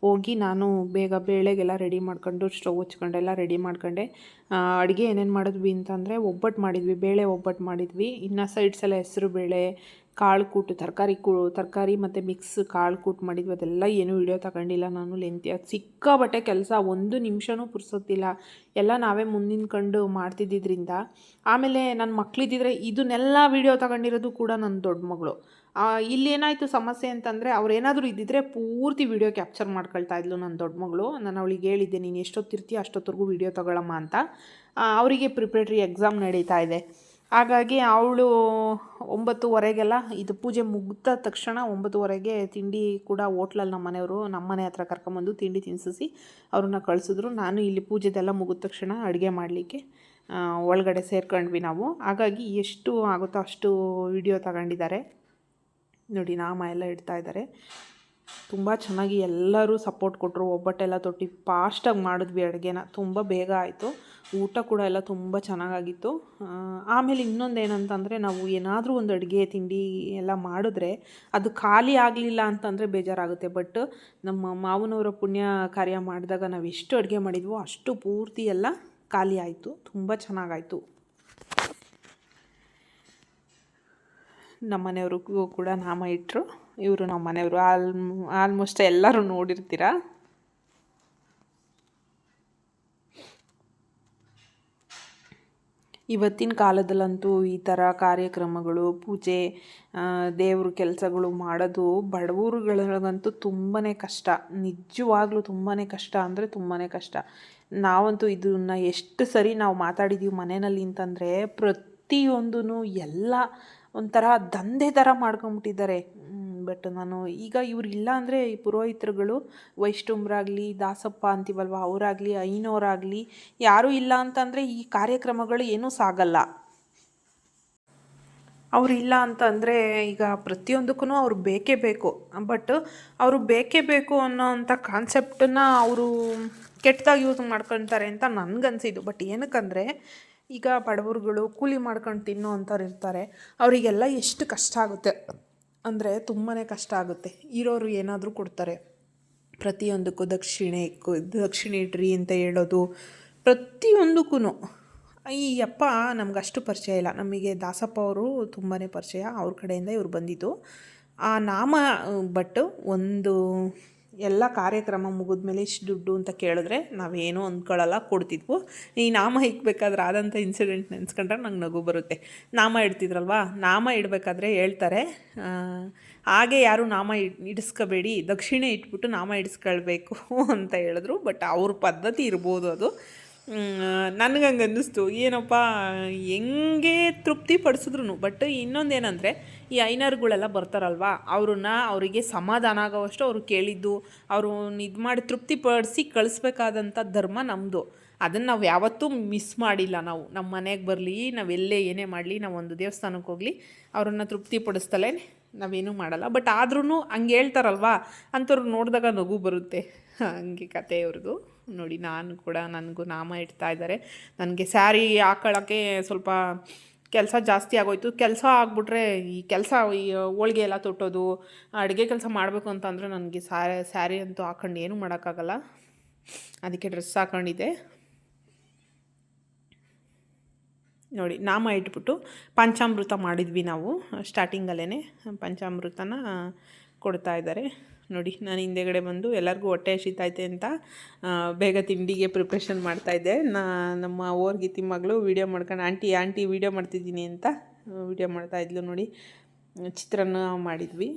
ಹೋಗಿ ನಾನು ಬೇಗ ಬೇಳೆಗೆಲ್ಲ ರೆಡಿ ಮಾಡ್ಕೊಂಡು ಸ್ಟವ್ ಹಚ್ಕೊಂಡೆಲ್ಲ ರೆಡಿ ಮಾಡ್ಕೊಂಡೆ. ಅಡುಗೆ ಏನೇನು ಮಾಡಿದ್ವಿ ಅಂತಂದರೆ, ಒಬ್ಬಟ್ಟು ಮಾಡಿದ್ವಿ, ಬೇಳೆ ಒಬ್ಬಟ್ಟು ಮಾಡಿದ್ವಿ. ಇನ್ನು ಸೈಡ್ಸ್ ಎಲ್ಲ ಹೆಸರು ಬೇಳೆ, ಕಾಳು ಕೂಟು, ತರಕಾರಿ ಮತ್ತು ಮಿಕ್ಸ್ ಕಾಳು ಕೂಟು ಮಾಡಿದ್ವಿ. ಅದೆಲ್ಲ ಏನೂ ವಿಡಿಯೋ ತಗೊಂಡಿಲ್ಲ ನಾನು, ಲೆಂತಿಯಾಗಿ ಸಿಕ್ಕಾಬಟ್ಟೆ ಕೆಲಸ, 1 ನಿಮಿಷನೂ ಪುರ್ಸೊತ್ತಿಲ್ಲ. ಎಲ್ಲ ನಾವೇ ಮುಂದಿನ್ಕೊಂಡು ಮಾಡ್ತಿದ್ದಿದ್ದರಿಂದ. ಆಮೇಲೆ ನನ್ನ ಮಕ್ಕಳಿದ್ದಿದ್ರೆ ಇದನ್ನೆಲ್ಲ ವೀಡಿಯೋ ತಗೊಂಡಿರೋದು ಕೂಡ ನನ್ನ ದೊಡ್ಡ ಮಗಳು. ಇಲ್ಲೇನಾಯಿತು ಸಮಸ್ಯೆ ಅಂತಂದರೆ, ಅವ್ರೇನಾದರೂ ಇದ್ದಿದ್ರೆ ಪೂರ್ತಿ ವೀಡಿಯೋ ಕ್ಯಾಪ್ಚರ್ ಮಾಡ್ಕೊಳ್ತಾ ಇದ್ಲು ನನ್ನ ದೊಡ್ಡ ಮಗಳು. ನಾನು ಅವಳಿಗೆ ಹೇಳಿದ್ದೆ, ನೀನು ಎಷ್ಟೊತ್ತಿರ್ತೀಯ ಅಷ್ಟೊತ್ತರೆಗೂ ವೀಡಿಯೋ ತಗೊಳಮ್ಮ ಅಂತ. ಅವರಿಗೆ ಪ್ರಿಪ್ರೇಟರಿ ಎಕ್ಸಾಮ್ ನಡೀತಾ ಇದೆ. ಹಾಗಾಗಿ ಅವಳು 9:30ಗೆಲ್ಲ ಇದು ಪೂಜೆ ಮುಗಿದ ತಕ್ಷಣ 9:30ಗೆ ತಿಂಡಿ ಕೂಡ ಹೋಟ್ಲಲ್ಲಿ ನಮ್ಮ ಮನೆ ಹತ್ರ ಕರ್ಕೊಂಬಂದು ತಿಂಡಿ ತಿನ್ನಿಸಿ ಅವ್ರನ್ನ ಕಳಿಸಿದ್ರು. ನಾನು ಇಲ್ಲಿ ಪೂಜೆದೆಲ್ಲ ಮುಗಿದ ತಕ್ಷಣ ಅಡುಗೆ ಮಾಡಲಿಕ್ಕೆ ಒಳಗಡೆ ಸೇರ್ಕೊಂಡ್ವಿ ನಾವು. ಹಾಗಾಗಿ ಎಷ್ಟು ಆಗುತ್ತೋ ಅಷ್ಟು ವಿಡಿಯೋ ತಗೊಂಡಿದ್ದಾರೆ. ನೋಡಿ ನಾಮ ಎಲ್ಲ ಇಡ್ತಾ ಇದ್ದಾರೆ. ತುಂಬ ಚೆನ್ನಾಗಿ ಎಲ್ಲರೂ ಸಪೋರ್ಟ್ ಕೊಟ್ಟರು. ಒಬ್ಬಟ್ಟೆಲ್ಲ ತೊಟ್ಟು ಫಾಸ್ಟಾಗಿ ಮಾಡಿದ್ವಿ ಅಡುಗೆನ, ತುಂಬ ಬೇಗ ಆಯಿತು. ಊಟ ಕೂಡ ಎಲ್ಲ ತುಂಬ ಚೆನ್ನಾಗಾಗಿತ್ತು. ಆಮೇಲೆ ಇನ್ನೊಂದು ಏನಂತಂದರೆ, ನಾವು ಏನಾದರೂ ಒಂದು ಅಡುಗೆ ತಿಂಡಿ ಎಲ್ಲ ಮಾಡಿದ್ರೆ ಅದು ಖಾಲಿ ಆಗಲಿಲ್ಲ ಅಂತಂದರೆ ಬೇಜಾರಾಗುತ್ತೆ. ಬಟ್ ನಮ್ಮ ಮಾವನವರ ಪುಣ್ಯ ಕಾರ್ಯ ಮಾಡಿದಾಗ ನಾವು ಎಷ್ಟು ಅಡುಗೆ ಮಾಡಿದ್ವೋ ಅಷ್ಟು ಪೂರ್ತಿ ಎಲ್ಲ ಖಾಲಿ ಆಯಿತು. ತುಂಬ ಚೆನ್ನಾಗಾಯಿತು. ನಮ್ಮ ಮನೆಯವ್ರಿಗೂ ಕೂಡ ನಾಮ ಇಟ್ಟರು. ಇವರು ನಮ್ಮ ಮನೆಯವರು ಆಲ್ಮೋಸ್ಟ್ ಎಲ್ಲರೂ ನೋಡಿರ್ತೀರ. ಇವತ್ತಿನ ಕಾಲದಲ್ಲಂತೂ ಈ ಥರ ಕಾರ್ಯಕ್ರಮಗಳು, ಪೂಜೆ, ದೇವ್ರ ಕೆಲಸಗಳು ಮಾಡೋದು ಬಡವರುಗಳಿಗಂತೂ ತುಂಬಾ ಕಷ್ಟ. ನಿಜವಾಗ್ಲೂ ತುಂಬಾ ಕಷ್ಟ ಅಂದರೆ ತುಂಬಾ ಕಷ್ಟ. ನಾವಂತೂ ಇದನ್ನು ಎಷ್ಟು ಸರಿ ನಾವು ಮಾತಾಡಿದ್ದೀವಿ ಮನೆಯಲ್ಲಿ ಅಂತಂದರೆ, ಪ್ರತಿಯೊಂದೂ ಎಲ್ಲ ಒಂಥರ ದಂಧೆ ಥರ ಮಾಡ್ಕೊಂಬಿಟ್ಟಿದ್ದಾರೆ. ಬಟ್ ನಾನು ಈಗ ಇವ್ರು ಇಲ್ಲ ಅಂದರೆ ಈ ಪುರೋಹಿತರುಗಳು, ವೈಷ್ಣವರಾಗಲಿ, ದಾಸಪ್ಪ ಅಂತೀವಲ್ವ ಅವರಾಗಲಿ, ಐನೋರಾಗಲಿ ಯಾರೂ ಇಲ್ಲ ಅಂತಂದರೆ ಈ ಕಾರ್ಯಕ್ರಮಗಳು ಏನೂ ಸಾಗಲ್ಲ. ಅವರಿಲ್ಲ ಅಂತಂದರೆ ಈಗ ಪ್ರತಿಯೊಂದಕ್ಕೂ ಅವ್ರು ಬೇಕೇ ಬೇಕು. ಬಟ್ ಅವರು ಬೇಕೇ ಬೇಕು ಅನ್ನೋವಂಥ ಕಾನ್ಸೆಪ್ಟನ್ನು ಅವರು ಕೆಟ್ಟದಾಗಿ ಯೂಸ್ ಮಾಡ್ಕೊತಾರೆ ಅಂತ ನನಗನ್ಸಿದ್ದು. ಬಟ್ ಏನಕ್ಕಂದರೆ, ಈಗ ಬಡವರುಗಳು ಕೂಲಿ ಮಾಡ್ಕೊಂಡು ತಿನ್ನೋ ಅಂಥವ್ರು ಇರ್ತಾರೆ. ಅವರಿಗೆಲ್ಲ ಎಷ್ಟು ಕಷ್ಟ ಆಗುತ್ತೆ ಅಂದರೆ ತುಂಬಾ ಕಷ್ಟ ಆಗುತ್ತೆ. ಇರೋರು ಏನಾದರೂ ಕೊಡ್ತಾರೆ. ಪ್ರತಿಯೊಂದಕ್ಕೂ ದಕ್ಷಿಣೆ ಇಡ್ರಿ ಅಂತ ಹೇಳೋದು, ಪ್ರತಿಯೊಂದಕ್ಕೂ. ಈ ಅಪ್ಪ ನಮಗಷ್ಟು ಪರಿಚಯ ಇಲ್ಲ. ನಮಗೆ ದಾಸಪ್ಪ ಅವರು ತುಂಬಾ ಪರಿಚಯ. ಅವ್ರ ಕಡೆಯಿಂದ ಇವ್ರು ಬಂದಿದ್ದು ಆ ನಾಮ. ಬಟ್ ಒಂದು ಎಲ್ಲ ಕಾರ್ಯಕ್ರಮ ಮುಗಿದ್ಮೇಲೆ ಇಷ್ಟು ದುಡ್ಡು ಅಂತ ಕೇಳಿದ್ರೆ ನಾವೇನೋ ಅಂದ್ಕೊಳ್ಳಲ್ಲ, ಕೊಡ್ತಿದ್ವು. ಈ ನಾಮ ಇಕ್ಬೇಕಾದ್ರೆ ಆದಂಥ ಇನ್ಸಿಡೆಂಟ್ ನೆನೆಸ್ಕೊಂಡ್ರೆ ನಂಗೆ ನಗು ಬರುತ್ತೆ. ನಾಮ ಇಡ್ತಿದ್ರಲ್ವ, ನಾಮ ಇಡಬೇಕಾದ್ರೆ ಹೇಳ್ತಾರೆ, ಹಾಗೆ ಯಾರು ನಾಮ ಇಡಿಸ್ಕೋಬೇಡಿ, ದಕ್ಷಿಣೆ ಇಟ್ಬಿಟ್ಟು ನಾಮ ಇಡಿಸ್ಕೊಳ್ಬೇಕು ಅಂತ ಹೇಳಿದ್ರು. ಬಟ್ ಅವ್ರ ಪದ್ಧತಿ ಇರ್ಬೋದು ಅದು. ನನಗೆ ಹಂಗೆ ಅನ್ನಿಸ್ತು, ಏನಪ್ಪ ಹೆಂಗೆ ತೃಪ್ತಿ ಪಡಿಸಿದ್ರು. ಬಟ್ ಇನ್ನೊಂದೇನೆಂದರೆ, ಈ ಐನರ್ಗಳೆಲ್ಲ ಬರ್ತಾರಲ್ವ, ಅವರಿಗೆ ಸಮಾಧಾನ ಆಗೋವಷ್ಟು ಅವರು ಕೇಳಿದ್ದು, ಅವರು ಇದು ಮಾಡಿ ತೃಪ್ತಿಪಡಿಸಿ ಕಳಿಸ್ಬೇಕಾದಂಥ ಧರ್ಮ ನಮ್ಮದು. ಅದನ್ನು ನಾವು ಯಾವತ್ತೂ ಮಿಸ್ ಮಾಡಿಲ್ಲ. ನಾವು ನಮ್ಮ ಮನೆಗೆ ಬರಲಿ, ನಾವೆಲ್ಲೇ ಏನೇ ಮಾಡಲಿ, ನಾವು ಒಂದು ದೇವಸ್ಥಾನಕ್ಕೆ ಹೋಗಲಿ, ಅವ್ರನ್ನ ತೃಪ್ತಿಪಡಿಸ್ತಲೇ ನಾವೇನೂ ಮಾಡಲ್ಲ. ಬಟ್ ಆದ್ರೂ ಹಂಗೆ ಹೇಳ್ತಾರಲ್ವ, ಅಂಥವ್ರು ನೋಡಿದಾಗ ನಗು ಬರುತ್ತೆ. ಹಂಗೆ ಕತೆ ಅವ್ರದ್ದು. ನೋಡಿ, ನನಗೂ ನಾಮ ಇಡ್ತಾ ಇದ್ದಾರೆ. ನನಗೆ ಸ್ಯಾರಿ ಹಾಕೊಳ್ಳೋಕ್ಕೆ ಸ್ವಲ್ಪ ಕೆಲಸ ಜಾಸ್ತಿ ಆಗೋಯ್ತು. ಕೆಲಸ ಆಗಿಬಿಟ್ರೆ ಈ ಹೋಳ್ಗೆ ಎಲ್ಲ ತೊಟ್ಟೋದು, ಅಡುಗೆ ಕೆಲಸ ಮಾಡಬೇಕು ಅಂತಂದರೆ ನನಗೆ ಸ್ಯಾರಿ ಅಂತೂ ಹಾಕೊಂಡು ಏನೂ ಮಾಡೋಕ್ಕಾಗಲ್ಲ. ಅದಕ್ಕೆ ಡ್ರೆಸ್ ಹಾಕೊಂಡಿದ್ದೆ. ನೋಡಿ, ನಾಮ ಇಟ್ಬಿಟ್ಟು ಪಂಚಾಮೃತ ಮಾಡಿದ್ವಿ ನಾವು. ಸ್ಟಾರ್ಟಿಂಗಲ್ಲೇ ಪಂಚಾಮೃತನ ಕೊಡ್ತಾ ಇದ್ದಾರೆ. ನೋಡಿ, ನಾನು ಹಿಂದೆಗಡೆ ಬಂದು ಎಲ್ಲರಿಗೂ ಹೊಟ್ಟೆ ಹಸಿತೈತೆ ಅಂತ ಬೇಗ ತಿಂಡಿಗೆ ಪ್ರಿಪ್ರೇಷನ್ ಮಾಡ್ತಾಯಿದ್ದೆ. ನಮ್ಮ ಓರ್ಗಿತಿ ಮಗಳು ವೀಡಿಯೋ ಮಾಡ್ಕೊಂಡು ಆಂಟಿ ವೀಡಿಯೋ ಮಾಡ್ತಿದ್ದೀನಿ ಅಂತ ವೀಡಿಯೋ ಮಾಡ್ತಾಯಿದ್ಲು. ನೋಡಿ, ಚಿತ್ರಾನ್ನ ಮಾಡಿದ್ವಿ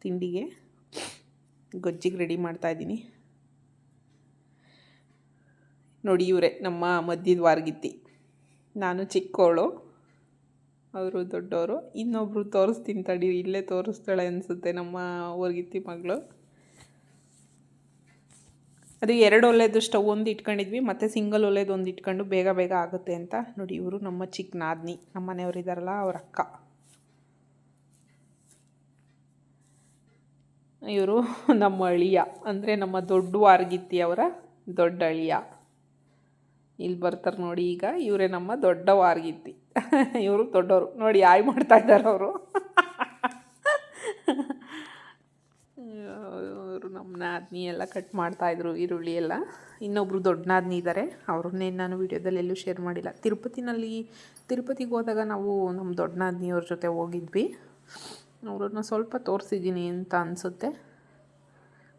ತಿಂಡಿಗೆ. ಗೊಜ್ಜಿಗೆ ರೆಡಿ ಮಾಡ್ತಾಯಿದ್ದೀನಿ. ನೋಡಿ, ಇವರೇ ನಮ್ಮ ಮಧ್ಯದ ವಾರ್ಗಿತ್ತಿ. ನಾನು ಚಿಕ್ಕವಳು, ಅವರು ದೊಡ್ಡವರು. ಇನ್ನೊಬ್ಬರು ತೋರಿಸ್ತೀನಿ ತಡಿ, ಇಲ್ಲೇ ತೋರಿಸ್ತಾಳೆ ಅನಿಸುತ್ತೆ ನಮ್ಮ ಊರ್ಗಿತ್ತಿ ಮಗಳು. ಅದು 2 ಒಲೆದು ಸ್ಟವ್ ಒಂದು ಇಟ್ಕೊಂಡಿದ್ವಿ, ಮತ್ತು ಸಿಂಗಲ್ ಒಲೆದು ಒಂದು ಇಟ್ಕೊಂಡು ಬೇಗ ಬೇಗ ಆಗುತ್ತೆ ಅಂತ. ನೋಡಿ, ಇವರು ನಮ್ಮ ಚಿಕ್ಕ ನಾದಿನಿ, ನಮ್ಮ ಮನೆಯವರು ಇದ್ದಾರಲ್ಲ ಅವ್ರ ಅಕ್ಕ. ಇವರು ನಮ್ಮ ಅಳಿಯ, ಅಂದರೆ ನಮ್ಮ ದೊಡ್ಡ ವಾರ್ಗಿತ್ತಿ ಅವರ ದೊಡ್ಡ ಅಳಿಯ. ಇಲ್ಲಿ ಬರ್ತಾರೆ ನೋಡಿ. ಈಗ ಇವರೇ ನಮ್ಮ ದೊಡ್ಡ ವಾರ್ಗಿತ್ತಿ. ಇವರು ದೊಡ್ಡವರು. ನೋಡಿ, ಆಯ್ ಮಾಡ್ತಾ ಇದ್ದಾರೆ ಅವರು. ಅವರು ನಮ್ಮ ನಾದಿನಿ ಎಲ್ಲ ಕಟ್ ಮಾಡ್ತಾಯಿದ್ರು ಈರುಳ್ಳಿ ಎಲ್ಲ. ಇನ್ನೊಬ್ಬರು ದೊಡ್ಡ ನಾದಿನಿ ಇದ್ದಾರೆ, ಅವ್ರನ್ನೇ ನಾನು ವೀಡಿಯೋದಲ್ಲಿ ಎಲ್ಲೂ ಶೇರ್ ಮಾಡಿಲ್ಲ. ತಿರುಪತಿಗೆ ಹೋದಾಗ ನಾವು ನಮ್ಮ ದೊಡ್ಡ ನಾದಿನಿಯವ್ರ ಜೊತೆ ಹೋಗಿದ್ವಿ. ಅವ್ರನ್ನ ಸ್ವಲ್ಪ ತೋರಿಸಿದ್ದೀನಿ ಅಂತ ಅನಿಸುತ್ತೆ.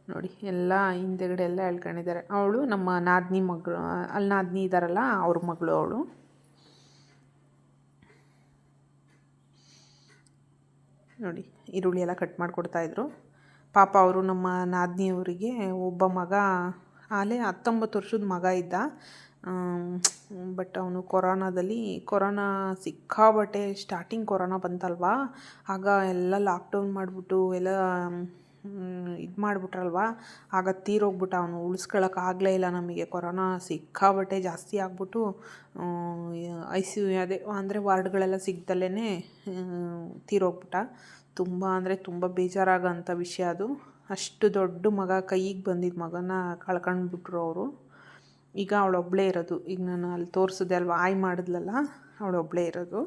ನೋಡಿ, ಎಲ್ಲ ಹಿಂದೆಗಡೆ ಎಲ್ಲ ಹೇಳ್ಕೊಂಡಿದ್ದಾರೆ. ಅವಳು ನಮ್ಮ ನಾದಿನಿ ಮಗಳು, ಅಲ್ಲಿ ನಾದಿನಿ ಇದ್ದಾರಲ್ಲ ಅವ್ರ ಮಗಳು ಅವಳು. ನೋಡಿ, ಈರುಳ್ಳಿ ಎಲ್ಲ ಕಟ್ ಮಾಡಿಕೊಡ್ತಾಯಿದ್ರು. ಪಾಪ ಅವರು ನಮ್ಮ ನಾದಿನಿಯವರಿಗೆ ಒಬ್ಬ ಮಗ, ಆಲೇ 19 ವರ್ಷದ ಮಗ ಇದ್ದ. ಬಟ್ ಅವನು ಕೊರೋನಾ ಸಿಕ್ಕಾಬಟ್ಟೆ ಸ್ಟಾರ್ಟಿಂಗ್ ಕೊರೋನಾ ಬಂತಲ್ವಾ, ಆಗ ಎಲ್ಲ ಲಾಕ್ಡೌನ್ ಮಾಡಿಬಿಟ್ಟು ಎಲ್ಲ ಇದು ಮಾಡಿಬಿಟ್ರಲ್ವ, ಆಗ ತೀರೋಗ್ಬಿಟ್ಟ ಅವನು. ಉಳಿಸ್ಕೊಳ್ಳೋಕ್ಕಾಗಲೇ ಇಲ್ಲ ನಮಗೆ. ಕೊರೋನಾ ಸಿಕ್ಕಾಬಟ್ಟೆ ಜಾಸ್ತಿ ಆಗಿಬಿಟ್ಟು ICU ಅದೇ ಅಂದರೆ ವಾರ್ಡ್ಗಳೆಲ್ಲ ಸಿಗ್ದಲೇ ತೀರೋಗ್ಬಿಟ್ಟ. ತುಂಬ ಅಂದರೆ ತುಂಬ ಬೇಜಾರಾಗೋಂಥ ವಿಷಯ ಅದು. ಅಷ್ಟು ದೊಡ್ಡ ಮಗ ಕೈಗೆ ಬಂದಿದ್ದ ಮಗನ ಕಳ್ಕೊಂಡ್ಬಿಟ್ರು ಅವರು. ಈಗ ಅವಳೊಬ್ಬಳೇ ಇರೋದು. ಈಗ ನಾನು ಅಲ್ಲಿ ತೋರಿಸಿದೆ ಅಲ್ವಾ, ಆಯ್ ಮಾಡಿದ್ಲಲ್ಲ, ಅವಳೊಬ್ಬಳೇ ಇರೋದು.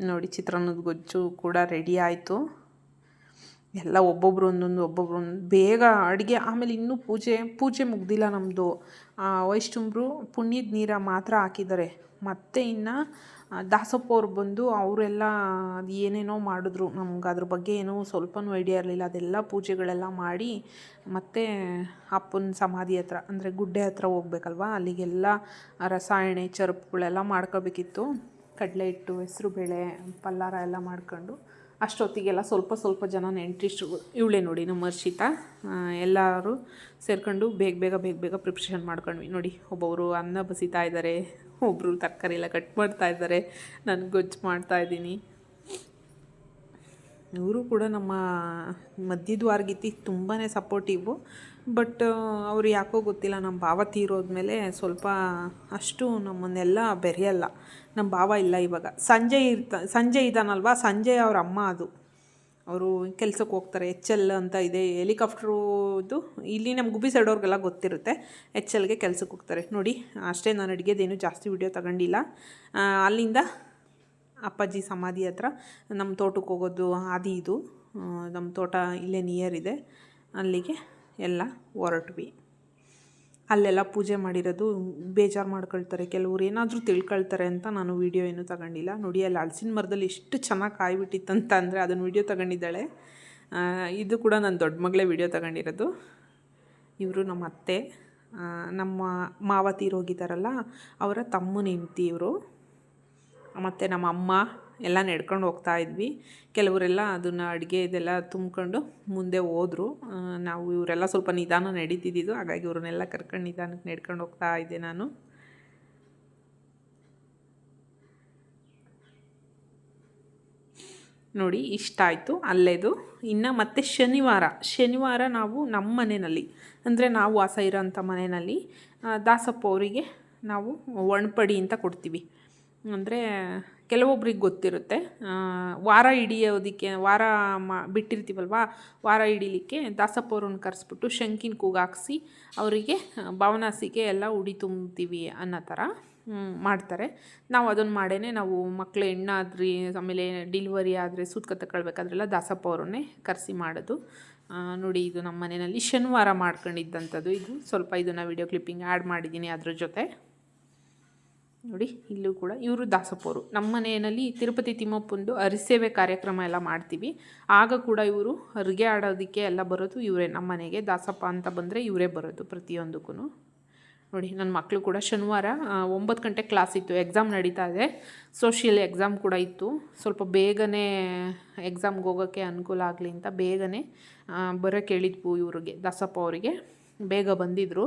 ನೋಡಿ, ಚಿತ್ರಾನ್ನದ ಗೊಜ್ಜು ಕೂಡ ರೆಡಿ ಆಯಿತು. ಎಲ್ಲ ಒಬ್ಬೊಬ್ರು ಒಂದೊಂದು ಬೇಗ ಅಡುಗೆ. ಆಮೇಲೆ ಇನ್ನೂ ಪೂಜೆ ಮುಗ್ದಿಲ್ಲ ನಮ್ಮದು. ವೈಷ್ಣವರು ಪುಣ್ಯದ ನೀರ ಮಾತ್ರ ಹಾಕಿದ್ದಾರೆ. ಮತ್ತು ಇನ್ನು ದಾಸಪ್ಪ ಅವ್ರು ಬಂದು ಅವರೆಲ್ಲ ಅದು ಏನೇನೋ ಮಾಡಿದ್ರು. ನಮ್ಗೆ ಅದ್ರ ಬಗ್ಗೆ ಏನೂ ಸ್ವಲ್ಪನೂ ಐಡಿಯಾ ಇರಲಿಲ್ಲ. ಅದೆಲ್ಲ ಪೂಜೆಗಳೆಲ್ಲ ಮಾಡಿ ಮತ್ತು ಅಪ್ಪನ ಸಮಾಧಿ ಹತ್ರ ಅಂದರೆ ಗುಡ್ಡೆ ಹತ್ರ ಹೋಗ್ಬೇಕಲ್ವ, ಅಲ್ಲಿಗೆಲ್ಲ ರಸಾಯಣೆ ಚರುಪುಗಳೆಲ್ಲ ಮಾಡ್ಕೋಬೇಕಿತ್ತು. ಕಡಲೆ ಹಿಟ್ಟು, ಹೆಸರು ಬೇಳೆ, ಪಲ್ಲಾರ ಎಲ್ಲ ಮಾಡ್ಕೊಂಡು ಅಷ್ಟೊತ್ತಿಗೆಲ್ಲ ಸ್ವಲ್ಪ ಜನ ನೆಂಟ್ರಿಸ್ಟ್ರು, ಇವಳೇ ನೋಡಿ ನಮ್ಮ ಹರ್ಷಿತಾ, ಎಲ್ಲರೂ ಸೇರ್ಕೊಂಡು ಬೇಗ ಪ್ರಿಪ್ರೇಷನ್ ಮಾಡ್ಕೊಂಡ್ವಿ. ನೋಡಿ, ಒಬ್ಬೊಬ್ಬರು ಅನ್ನ ಬಸಿತಾ ಇದ್ದಾರೆ, ಒಬ್ಬರು ತರಕಾರಿ ಎಲ್ಲ ಕಟ್ ಮಾಡ್ತಾ ಇದ್ದಾರೆ, ನಾನು ಗೊಜ್ಜು ಮಾಡ್ತಾಯಿದ್ದೀನಿ. ಇವರು ಕೂಡ ನಮ್ಮ ಮಧ್ಯದ ವಾರ್ಗಿತಿ ತುಂಬಾ ಸಪೋರ್ಟಿವು. ಬಟ್ ಅವ್ರು ಯಾಕೋ ಗೊತ್ತಿಲ್ಲ, ನಮ್ಮ ಭಾವ ತೀರೋದ್ಮೇಲೆ ಸ್ವಲ್ಪ ಅಷ್ಟು ನಮ್ಮನ್ನೆಲ್ಲ ಬೆರೆಯಲ್ಲ. ನಮ್ಮ ಭಾವ ಇಲ್ಲ ಇವಾಗ. ಸಂಜಯ್ ಇದ್ದಾನಲ್ವ, ಸಂಜಯ್ ಅವ್ರ ಅಮ್ಮ ಅದು. ಅವರು ಕೆಲಸಕ್ಕೆ ಹೋಗ್ತಾರೆ. HL ಅಂತ ಇದೆ ಹೆಲಿಕಾಪ್ಟ್ರದು. ಇಲ್ಲಿ ನಮ್ಮ ಗುಬ್ಬಿ ಸೈಡವ್ರಿಗೆಲ್ಲ ಗೊತ್ತಿರುತ್ತೆ. HLಗೆ ಕೆಲಸಕ್ಕೆ ಹೋಗ್ತಾರೆ. ನೋಡಿ, ಅಷ್ಟೇ. ನಾನು ಅಡುಗೆದೇನು ಜಾಸ್ತಿ ವಿಡಿಯೋ ತಗೊಂಡಿಲ್ಲ. ಅಲ್ಲಿಂದ ಅಪ್ಪಾಜಿ ಸಮಾಧಿ ಹತ್ರ ನಮ್ಮ ತೋಟಕ್ಕೆ ಹೋಗೋದು ಹಾದಿ ಇದು. ನಮ್ಮ ತೋಟ ಇಲ್ಲೇ ನಿಯರ್ ಇದೆ. ಅಲ್ಲಿಗೆ ಎಲ್ಲ ಹೊರಟ್ವಿ. ಅಲ್ಲೆಲ್ಲ ಪೂಜೆ ಮಾಡಿರೋದು ಬೇಜಾರು ಮಾಡ್ಕೊಳ್ತಾರೆ ಕೆಲವ್ರು, ಏನಾದರೂ ತಿಳ್ಕೊಳ್ತಾರೆ ಅಂತ ನಾನು ವೀಡಿಯೋ ಏನೂ ತಗೊಂಡಿಲ್ಲ. ನೋಡಿ, ಅಲ್ಲಿ ಹಲಸಿನ ಮರದಲ್ಲಿ ಎಷ್ಟು ಚೆನ್ನಾಗಿ ಕಾಯ್ಬಿಟ್ಟಿತ್ತಂತ ಅಂದರೆ ಅದನ್ನು ವೀಡಿಯೋ ತಗೊಂಡಿದ್ದಾಳೆ. ಇದು ಕೂಡ ನನ್ನ ದೊಡ್ಡ ಮಗಳೇ ವೀಡಿಯೋ ತಗೊಂಡಿರೋದು. ಇವರು ನಮ್ಮ ಅತ್ತೆ, ನಮ್ಮ ಮಾವ ತೀರೋಗಿದ್ದಾರಲ್ಲ ಅವರ ತಮ್ಮನ ಹೆಂಡ್ತಿ ಇವರು. ಮತ್ತು ನಮ್ಮ ಅಮ್ಮ ಎಲ್ಲ ನಡ್ಕೊಂಡು ಹೋಗ್ತಾ ಇದ್ವಿ. ಕೆಲವರೆಲ್ಲ ಅದನ್ನು ಅಡುಗೆ ಇದೆಲ್ಲ ತುಂಬ್ಕೊಂಡು ಮುಂದೆ ಹೋದರು. ನಾವು ಇವರೆಲ್ಲ ಸ್ವಲ್ಪ ನಿಧಾನ ನಡೀತಿದ್ದಿದ್ದು, ಹಾಗಾಗಿ ಇವ್ರನ್ನೆಲ್ಲ ಕರ್ಕೊಂಡು ನಿಧಾನಕ್ಕೆ ನಡ್ಕೊಂಡು ಹೋಗ್ತಾ ಇದ್ದೆ ನಾನು. ನೋಡಿ, ಇಷ್ಟ ಆಯಿತು ಅಲ್ಲೇದು. ಇನ್ನು ಮತ್ತು ಶನಿವಾರ ನಾವು ನಮ್ಮ ಮನೆಯಲ್ಲಿ, ಅಂದರೆ ನಾವು ವಾಸ ಇರೋಂಥ ಮನೆಯಲ್ಲಿ ದಾಸಪ್ಪ ಅವರಿಗೆ ನಾವು ಒಣಪಡಿ ಅಂತ ಕೊಡ್ತೀವಿ. ಅಂದರೆ ಕೆಲವೊಬ್ರಿಗೆ ಗೊತ್ತಿರುತ್ತೆ, ವಾರ ಹಿಡಿಯೋದಕ್ಕೆ, ಬಿಟ್ಟಿರ್ತೀವಲ್ವ, ವಾರ ಹಿಡಿಲಿಕ್ಕೆ ದಾಸಪ್ಪ ಅವ್ರನ್ನ ಕರೆಸ್ಬಿಟ್ಟು ಶಂಕಿನ ಕೂಗು ಹಾಕ್ಸಿ ಅವರಿಗೆ ಭಾವನಾಸಿಗೆ ಎಲ್ಲ ಉಡಿ ತುಂಬ್ತೀವಿ ಅನ್ನೋ ಥರ ಮಾಡ್ತಾರೆ. ನಾವು ಅದನ್ನು ಮಾಡೇ ನಾವು ಮಕ್ಕಳು ಹೆಣ್ಣಾದ್ರಿ, ಆಮೇಲೆ ಡಿಲಿವರಿ ಆದರೆ ಸೂತ್ಕ ತಗೊಳ್ಬೇಕಾದ್ರೆಲ್ಲ ದಾಸಪ್ಪ ಅವ್ರನ್ನೇ ಕರೆಸಿ ಮಾಡೋದು. ನೋಡಿ, ಇದು ನಮ್ಮ ಮನೆಯಲ್ಲಿ ಶನಿವಾರ ಮಾಡ್ಕೊಂಡಿದ್ದಂಥದ್ದು. ಇದು ಸ್ವಲ್ಪ ಇದನ್ನು ವಿಡಿಯೋ ಕ್ಲಿಪ್ಪಿಂಗ್ ಆ್ಯಡ್ ಮಾಡಿದ್ದೀನಿ ಅದ್ರ ಜೊತೆ. ನೋಡಿ, ಇಲ್ಲೂ ಕೂಡ ಇವರು ದಾಸಪ್ಪವರು. ನಮ್ಮ ಮನೆಯಲ್ಲಿ ತಿರುಪತಿ ತಿಮ್ಮಪ್ಪಂದು ಹರಿಸೇವೆ ಕಾರ್ಯಕ್ರಮ ಎಲ್ಲ ಮಾಡ್ತೀವಿ. ಆಗ ಕೂಡ ಇವರು ಅಡುಗೆ ಆಡೋದಕ್ಕೆ ಎಲ್ಲ ಬರೋದು ಇವರೇ. ನಮ್ಮ ಮನೆಗೆ ದಾಸಪ್ಪ ಅಂತ ಬಂದರೆ ಇವರೇ ಬರೋದು ಪ್ರತಿಯೊಂದಕ್ಕೂ. ನೋಡಿ, ನನ್ನ ಮಕ್ಕಳು ಕೂಡ ಶನಿವಾರ 9 ಗಂಟೆ ಕ್ಲಾಸ್ ಇತ್ತು, ಎಕ್ಸಾಮ್ ನಡೀತಾ ಇದೆ. ಸೋಷಿಯಲ್ ಎಕ್ಸಾಮ್ ಕೂಡ ಇತ್ತು. ಸ್ವಲ್ಪ ಬೇಗನೆ ಎಕ್ಸಾಮ್ಗೆ ಹೋಗೋಕ್ಕೆ ಅನುಕೂಲ ಆಗಲಿ ಅಂತ ಬೇಗನೆ ಬರೋಕ್ಕೆ ಹೇಳಿದ್ವು ಇವ್ರಿಗೆ, ದಾಸಪ್ಪ ಅವರಿಗೆ. ಬೇಗ ಬಂದಿದ್ದರು.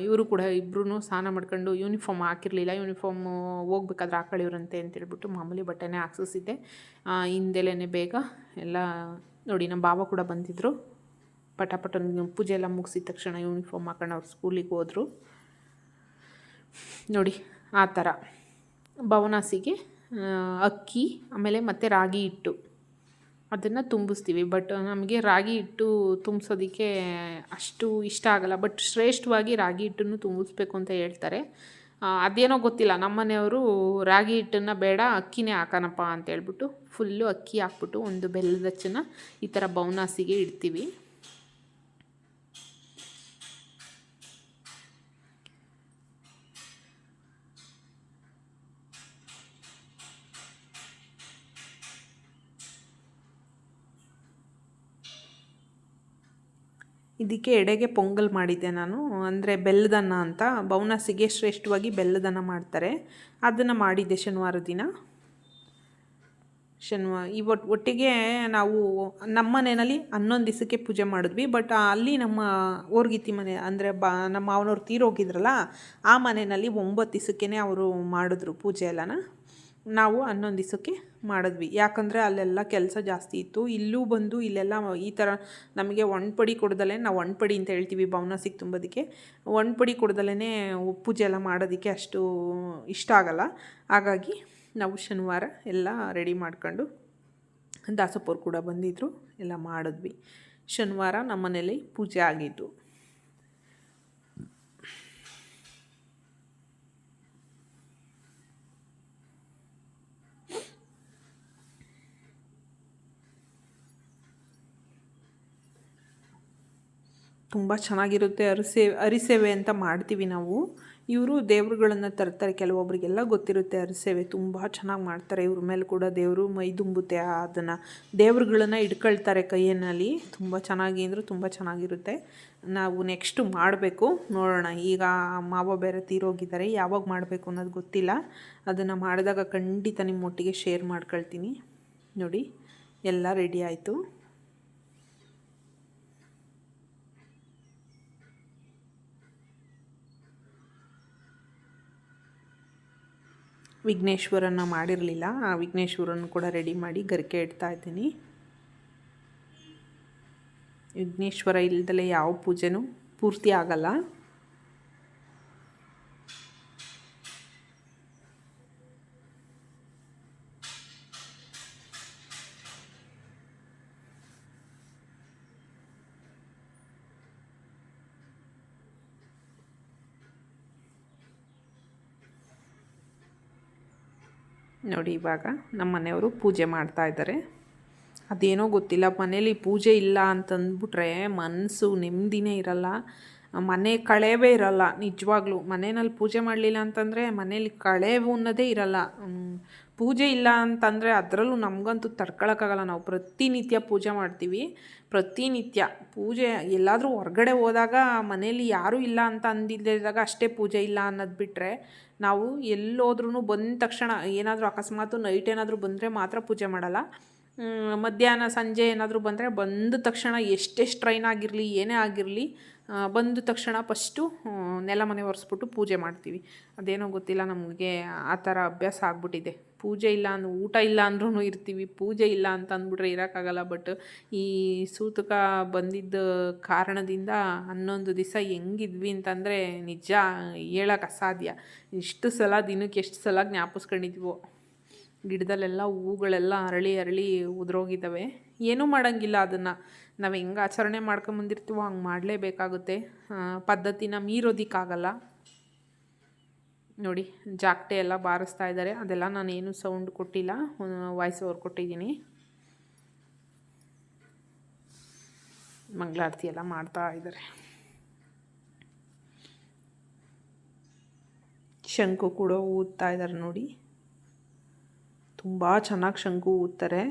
ಇವರು ಕೂಡ ಇಬ್ಬರೂ ಸ್ನಾನ ಮಾಡ್ಕೊಂಡು, ಯೂನಿಫಾರ್ಮ್ ಹಾಕಿರಲಿಲ್ಲ, ಯೂನಿಫಾರ್ಮು ಹೋಗ್ಬೇಕಾದ್ರೆ ಹಾಕೊಳ್ಳಿವ್ರಂತೆ ಅಂತೇಳ್ಬಿಟ್ಟು ಮಾಮೂಲಿ ಬಟ್ಟೆನೇ ಹಾಕ್ಸಿದ್ದೆ. ಹಿಂದೆಲೇ ಬೇಗ ಎಲ್ಲ. ನೋಡಿ, ನಮ್ಮ ಭಾವ ಕೂಡ ಬಂದಿದ್ದರು. ಪಟಾಪಟ ಪೂಜೆ ಎಲ್ಲ ಮುಗಿಸಿದ ತಕ್ಷಣ ಯೂನಿಫಾರ್ಮ್ ಹಾಕೊಂಡು ಅವ್ರು ಸ್ಕೂಲಿಗೆ ಹೋದರು. ನೋಡಿ, ಆ ಥರ ಭವನಾಸಿಗೆ ಅಕ್ಕಿ, ಆಮೇಲೆ ಮತ್ತು ರಾಗಿ ಹಿಟ್ಟು ಅದನ್ನು ತುಂಬಿಸ್ತೀವಿ. ಬಟ್ ನಮಗೆ ರಾಗಿ ಹಿಟ್ಟು ತುಂಬಿಸೋದಕ್ಕೆ ಅಷ್ಟು ಇಷ್ಟ ಆಗಲ್ಲ. ಬಟ್ ಶ್ರೇಷ್ಠವಾಗಿ ರಾಗಿ ಹಿಟ್ಟನ್ನು ತುಂಬಿಸ್ಬೇಕು ಅಂತ ಹೇಳ್ತಾರೆ. ಅದೇನೋ ಗೊತ್ತಿಲ್ಲ, ನಮ್ಮನೆಯವರು ರಾಗಿ ಹಿಟ್ಟನ್ನು ಬೇಡ ಅಕ್ಕಿನೇ ಹಾಕೋಣಪ್ಪ ಅಂತೇಳ್ಬಿಟ್ಟು ಫುಲ್ಲು ಅಕ್ಕಿ ಹಾಕ್ಬಿಟ್ಟು ಒಂದು ಬೆಲ್ಲದ ಹಚ್ಚನ್ನು ಈ ಥರ ಭವನಾಸಿಗೆ ಇಡ್ತೀವಿ. ಇದಕ್ಕೆ ಎಡೆಗೆ ಪೊಂಗಲ್ ಮಾಡಿದ್ದೆ ನಾನು, ಅಂದರೆ ಬೆಲ್ಲದನ್ನ ಅಂತ. ಭವನಾಸಿಗೆ ಶ್ರೇಷ್ಠವಾಗಿ ಬೆಲ್ಲದನ್ನ ಮಾಡ್ತಾರೆ, ಅದನ್ನು ಮಾಡಿದ್ದೆ ಶನಿವಾರ ದಿನ. ಒಟ್ಟಿಗೆ ನಾವು ನಮ್ಮ ಮನೆಯಲ್ಲಿ 11 ದಿವಸಕ್ಕೆ ಪೂಜೆ ಮಾಡಿದ್ವಿ. ಬಟ್ ಅಲ್ಲಿ ನಮ್ಮ ಓರ್ಗಿತಿ ಮನೆ, ಅಂದರೆ ನಮ್ಮ ಮಾವನವ್ರು ತೀರೋಗಿದ್ರಲ್ಲ, ಆ ಮನೆಯಲ್ಲಿ 9 ದಿವಸಕ್ಕೇ ಅವರು ಮಾಡಿದ್ರು ಪೂಜೆ ಎಲ್ಲನ. ನಾವು 11 ದಿವಸಕ್ಕೆ ಮಾಡಿದ್ವಿ. ಯಾಕಂದರೆ ಅಲ್ಲೆಲ್ಲ ಕೆಲಸ ಜಾಸ್ತಿ ಇತ್ತು. ಇಲ್ಲೂ ಬಂದು ಇಲ್ಲೆಲ್ಲ ಈ ಥರ ನಮಗೆ ಒಣಪಡಿ ಕೊಡ್ದಲೇ, ನಾವು ಒಣಪಡಿ ಅಂತ ಹೇಳ್ತೀವಿ ಭವನಾಸಿಗೆ ತುಂಬೋದಕ್ಕೆ, ಒಣಪಡಿ ಕೊಡ್ದಲೇ ಪೂಜೆ ಎಲ್ಲ ಮಾಡೋದಕ್ಕೆ ಅಷ್ಟು ಇಷ್ಟ ಆಗಲ್ಲ. ಹಾಗಾಗಿ ನಾವು ಶನಿವಾರ ಎಲ್ಲ ರೆಡಿ ಮಾಡ್ಕೊಂಡು ದಾಸಪ್ಪವ್ರು ಕೂಡ ಬಂದಿದ್ದರು, ಎಲ್ಲ ಮಾಡಿದ್ವಿ. ಶನಿವಾರ ನಮ್ಮ ಮನೇಲಿ ಪೂಜೆ ಆಗಿದ್ದು. ತುಂಬ ಚೆನ್ನಾಗಿರುತ್ತೆ. ಅರಿಸೇವೆ ಅಂತ ಮಾಡ್ತೀವಿ ನಾವು. ಇವರು ದೇವ್ರುಗಳನ್ನು ತರ್ತಾರೆ, ಕೆಲವೊಬ್ರಿಗೆಲ್ಲ ಗೊತ್ತಿರುತ್ತೆ. ಅರಿಸೇವೆ ತುಂಬ ಚೆನ್ನಾಗಿ ಮಾಡ್ತಾರೆ. ಇವ್ರ ಮೇಲೆ ಕೂಡ ದೇವರು ಮೈ ತುಂಬುತ್ತೆ. ಅದನ್ನು ದೇವ್ರುಗಳನ್ನ ಇಟ್ಕೊಳ್ತಾರೆ ಕೈಯಲ್ಲಿ. ತುಂಬ ಚೆನ್ನಾಗಿ ಅಂದರೆ ತುಂಬ ಚೆನ್ನಾಗಿರುತ್ತೆ. ನಾವು ನೆಕ್ಸ್ಟು ಮಾಡಬೇಕು, ನೋಡೋಣ. ಈಗ ಮಾವ ಬೇರೆ ತೀರೋಗಿದ್ದಾರೆ, ಯಾವಾಗ ಮಾಡಬೇಕು ಅನ್ನೋದು ಗೊತ್ತಿಲ್ಲ. ಅದನ್ನು ಮಾಡಿದಾಗ ಖಂಡಿತ ನಿಮ್ಮೊಟ್ಟಿಗೆ ಶೇರ್ ಮಾಡ್ಕೊಳ್ತೀನಿ. ನೋಡಿ, ಎಲ್ಲ ರೆಡಿ ಆಯಿತು. ವಿಘ್ನೇಶ್ವರನ ಮಾಡಿರಲಿಲ್ಲ, ಆ ವಿಘ್ನೇಶ್ವರನ ಕೂಡ ರೆಡಿ ಮಾಡಿ ಗರಿಕೆ ಇಡ್ತಾ ಇದ್ದೀನಿ. ವಿಘ್ನೇಶ್ವರ ಇಲ್ದಲೇ ಯಾವ ಪೂಜೆನೂ ಪೂರ್ತಿ ಆಗಲ್ಲ. ನೋಡಿ, ಇವಾಗ ನಮ್ಮ ಮನೆಯವರು ಪೂಜೆ ಮಾಡ್ತಾ ಇದ್ದಾರೆ. ಅದೇನೋ ಗೊತ್ತಿಲ್ಲ, ಮನೇಲಿ ಪೂಜೆ ಇಲ್ಲ ಅಂತಂದ್ಬಿಟ್ರೆ ಮನಸ್ಸು ನೆಮ್ಮದಿನೇ ಇರಲ್ಲ, ಮನೆ ಕಳೆವೇ ಇರಲ್ಲ. ನಿಜವಾಗ್ಲೂ ಮನೆಯಲ್ಲಿ ಪೂಜೆ ಮಾಡಲಿಲ್ಲ ಅಂತಂದರೆ ಮನೇಲಿ ಕಳೆವು ಅನ್ನೋದೇ ಇರಲ್ಲ. ಪೂಜೆ ಇಲ್ಲ ಅಂತಂದರೆ ಅದರಲ್ಲೂ ನಮಗಂತೂ ತಡ್ಕೊಳಕ್ಕಾಗಲ್ಲ. ನಾವು ಪ್ರತಿನಿತ್ಯ ಪೂಜೆ ಮಾಡ್ತೀವಿ. ಪ್ರತಿನಿತ್ಯ ಪೂಜೆ ಎಲ್ಲಾದರೂ ಹೊರಗಡೆ ಹೋದಾಗ ಮನೇಲಿ ಯಾರೂ ಇಲ್ಲ ಅಂತ ಅಂದಿದ್ದಾಗ ಅಷ್ಟೇ ಪೂಜೆ ಇಲ್ಲ ಅನ್ನೋದು ಬಿಟ್ಟರೆ, ನಾವು ಎಲ್ಲೋದ್ರೂ ಬಂದ ತಕ್ಷಣ ಏನಾದರೂ ಅಕಸ್ಮಾತು ನೈಟ್ ಏನಾದರೂ ಬಂದರೆ ಮಾತ್ರ ಪೂಜೆ ಮಾಡಲ್ಲ. ಮಧ್ಯಾಹ್ನ ಸಂಜೆ ಏನಾದರೂ ಬಂದರೆ ಬಂದ ತಕ್ಷಣ ಎಷ್ಟೆಷ್ಟು ಟ್ರೈನ್ ಆಗಿರಲಿ ಏನೇ ಆಗಿರಲಿ, ಬಂದ ತಕ್ಷಣ ಫಸ್ಟು ನೆಲ ಮನೆ ಒರೆಸ್ಬಿಟ್ಟು ಪೂಜೆ ಮಾಡ್ತೀವಿ. ಅದೇನೋ ಗೊತ್ತಿಲ್ಲ, ನಮಗೆ ಆ ಥರ ಅಭ್ಯಾಸ ಆಗ್ಬಿಟ್ಟಿದೆ. ಪೂಜೆ ಇಲ್ಲ ಊಟ ಇಲ್ಲ ಅಂದ್ರೂ ಇರ್ತೀವಿ, ಪೂಜೆ ಇಲ್ಲ ಅಂತ ಅಂದ್ಬಿಟ್ರೆ ಇರೋಕ್ಕಾಗಲ್ಲ. ಬಟ್ ಈ ಸೂತಕ ಬಂದಿದ್ದ ಕಾರಣದಿಂದ 11 ದಿವಸ ಹೆಂಗಿದ್ವಿ ಅಂತಂದರೆ ನಿಜ ಹೇಳೋಕೆ ಅಸಾಧ್ಯ. ಇಷ್ಟು ಸಲ ದಿನಕ್ಕೆ ಎಷ್ಟು ಸಲ ಜ್ಞಾಪಿಸ್ಕೊಂಡಿದ್ವೋ. ಗಿಡದಲ್ಲೆಲ್ಲ ಹೂಗಳೆಲ್ಲ ಅರಳಿ ಅರಳಿ ಉದುರೋಗಿದ್ದಾವೆ. ಏನೂ ಮಾಡೋಂಗಿಲ್ಲ, ಅದನ್ನು ನಾವು ಹೆಂಗೆ ಆಚರಣೆ ಮಾಡ್ಕೊಂಬಂದಿರ್ತೀವೋ ಹಂಗೆ ಮಾಡಲೇಬೇಕಾಗುತ್ತೆ. ಪದ್ಧತಿನ ಮೀರೋದಕ್ಕಾಗಲ್ಲ. ನೋಡಿ, ಜಾಗಟೆ ಎಲ್ಲ ಬಾರಿಸ್ತಾ ಇದ್ದಾರೆ. ಅದೆಲ್ಲ ನಾನೇನು ಸೌಂಡ್ ಕೊಟ್ಟಿಲ್ಲ, ವಾಯ್ಸ್ ಓವರ್ ಕೊಟ್ಟಿದ್ದೀನಿ. ಮಂಗಳಾರತಿ ಎಲ್ಲ ಮಾಡ್ತಾ ಇದ್ದಾರೆ. ಶಂಕು ಕೂಡ ಊದ್ತಾ ಇದ್ದಾರೆ ನೋಡಿ. ತುಂಬ ಚೆನ್ನಾಗಿ ಶಂಕು ಊದ್ತಾರೆ.